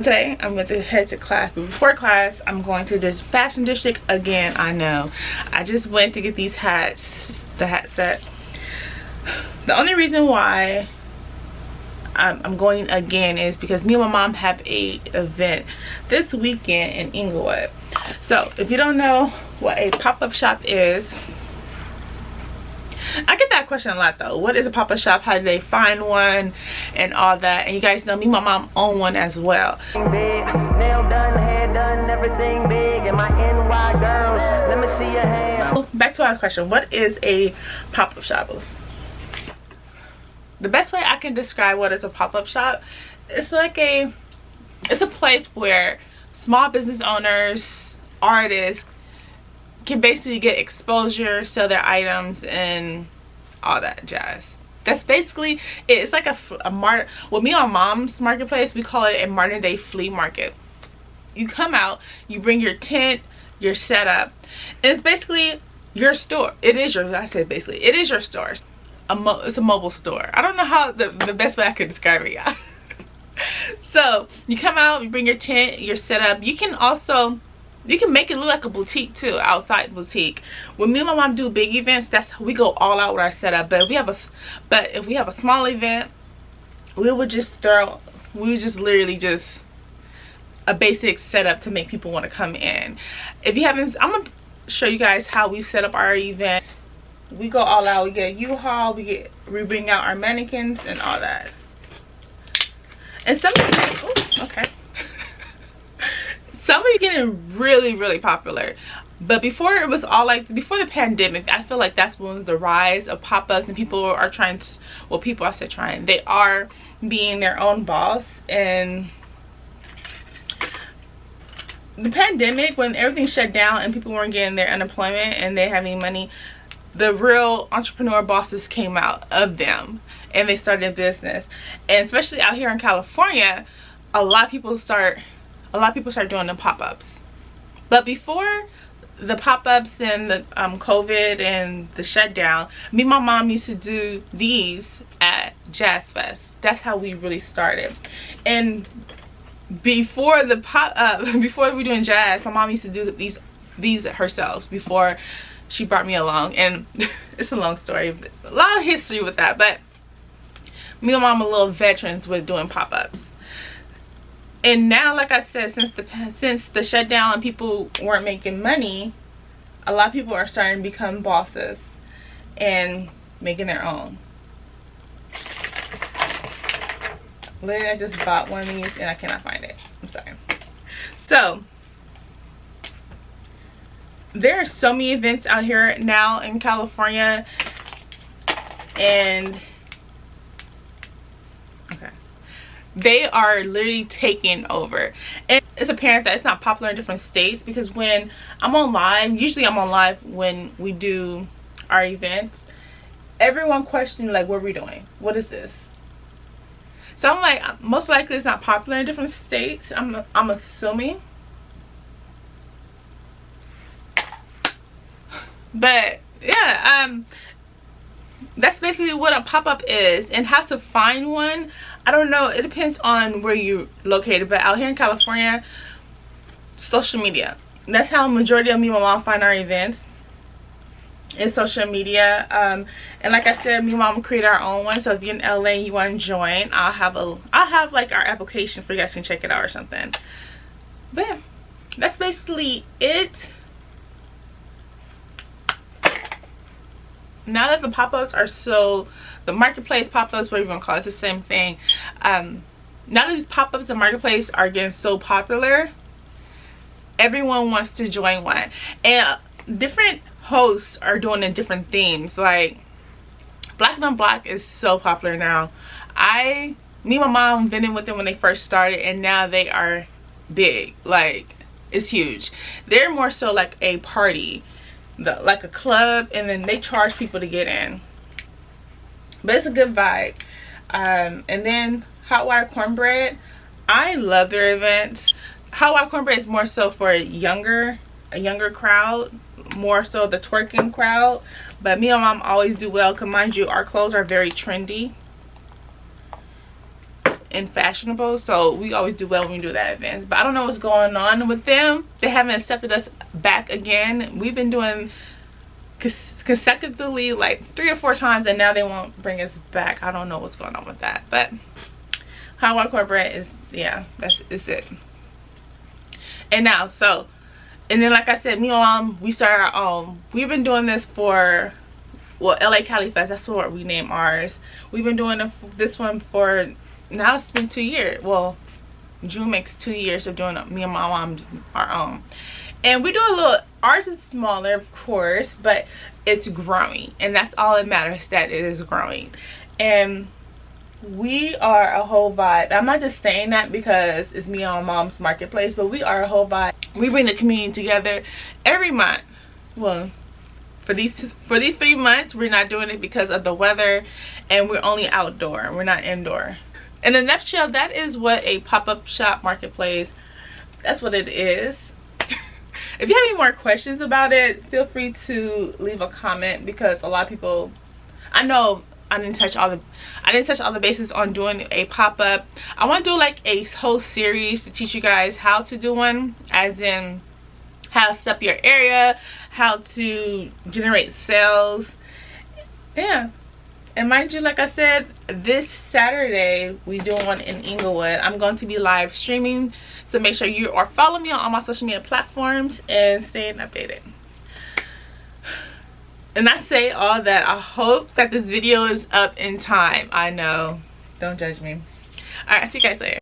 Today I'm going to head to class, but before class I'm going to the fashion district again. I know I just went to get these hats, the hat set. The only reason why I'm going again is because me and my mom have a event this weekend in Inglewood. So if you don't know what a pop-up shop is, I get that question a lot though. What is a pop-up shop? How do they find one? And all that. And you guys know me and my mom own one as well. Nail done, hair done, everything big. And my NY girls, let me see your hands. So back to our question. What is a pop-up shop? The best way I can describe what is a pop-up shop, it's a place where small business owners, artists can basically get exposure, sell their items, and all that jazz. That's basically it. It's like a mart. Well, me on mom's marketplace, we call it a modern day flea market. You come out, you bring your tent, your setup, and it's basically your store. It is your, I said basically, it is your store. It's a mobile store. I don't know how the best way I could describe it, y'all. So you come out, you bring your tent, your setup. You can make it look like a boutique too, outside boutique. When me and my mom do big events, that's we go all out with our setup. But if we have a small event, we would literally just a basic setup to make people want to come in. If you haven't, I'm gonna show you guys how we set up our event. We go all out. We get a U-Haul. We bring out our mannequins and all that. And some are getting really popular. But before it was all like, before the pandemic, I feel like that's when the rise of pop-ups and people are trying to, well, people, I said trying, they are being their own boss. And the pandemic, when everything shut down and people weren't getting their unemployment and they having money, the real entrepreneur bosses came out of them and they started a business. And especially out here in California, a lot of people start doing the pop-ups. But before the pop-ups and the COVID and the shutdown, me and my mom used to do these at Jazz Fest. That's how we really started. And before the before we were doing jazz, my mom used to do these herself before she brought me along. And it's a long story, a lot of history with that. But me and mom are little veterans with doing pop-ups. And now, like I said, since the shutdown and people weren't making money, a lot of people are starting to become bosses and making their own. Literally, I just bought one of these and I cannot find it. I'm sorry. So there are so many events out here now in California, and they are literally taking over. And it's apparent that it's not popular in different states, because when I'm on live, usually I'm on live when we do our events, everyone questions like, what are we doing? What is this? So I'm like, most likely it's not popular in different states, I'm assuming. But yeah, that's basically what a pop-up is. And how to find one, I don't know, it depends on where you're located. But out here in California, social media, that's how majority of me and my mom find our events, is social media. And like I said, me and mom create our own one. So if you're in LA and you want to join, I'll have like our application for you guys to check it out or something. But yeah, that's basically it. Now that the pop-ups are the marketplace pop-ups, whatever you want to call it, it's the same thing. Now that these pop-ups and marketplace are getting so popular, everyone wants to join one. And different hosts are doing in different themes. Like Black on Black is so popular now. Me and my mom been with them when they first started, and now they are big. Like, it's huge. They're more so like a party, like a club, and then they charge people to get in. But it's a good vibe. And then Hot Water Cornbread, I love their events. Hot Water Cornbread is more so for a younger crowd, more so the twerking crowd. But me and mom always do well, because mind you, our clothes are very trendy. and fashionable, so we always do well when we do that events. But I don't know what's going on with them. They haven't accepted us back again. We've been doing consecutively like 3 or 4 times, and now they won't bring us back. I don't know what's going on with that, but High Corporate is, yeah, that's it. And now, so, and then like I said, me and Mom, we started our own. We've been doing this for, well, LA Cali Fest, that's what we name ours. We've been doing this one for, now it's been 2 years. Well, June makes 2 years of doing it, me and my mom our own. And we do a little, ours is smaller of course, but it's growing, and that's all that matters, that it is growing. And we are a whole vibe. I'm not just saying that because it's me and my mom's marketplace, but we are a whole vibe. We bring the community together every month. Well, for these 3 months, we're not doing it because of the weather, and we're only outdoor, we're not indoor. In a nutshell, that is what a pop-up shop marketplace, that's what it is. If you have any more questions about it, feel free to leave a comment, because a lot of people, I know I didn't touch all the bases on doing a pop-up. I want to do like a whole series to teach you guys how to do one, as in how to set up your area, how to generate sales. Yeah. And mind you, like I said, this Saturday we do one in Inglewood. I'm going to be live streaming, so make sure you are following me on all my social media platforms and staying updated. And I say all that, I hope that this video is up in time. I know, don't judge me. All right, see you guys later.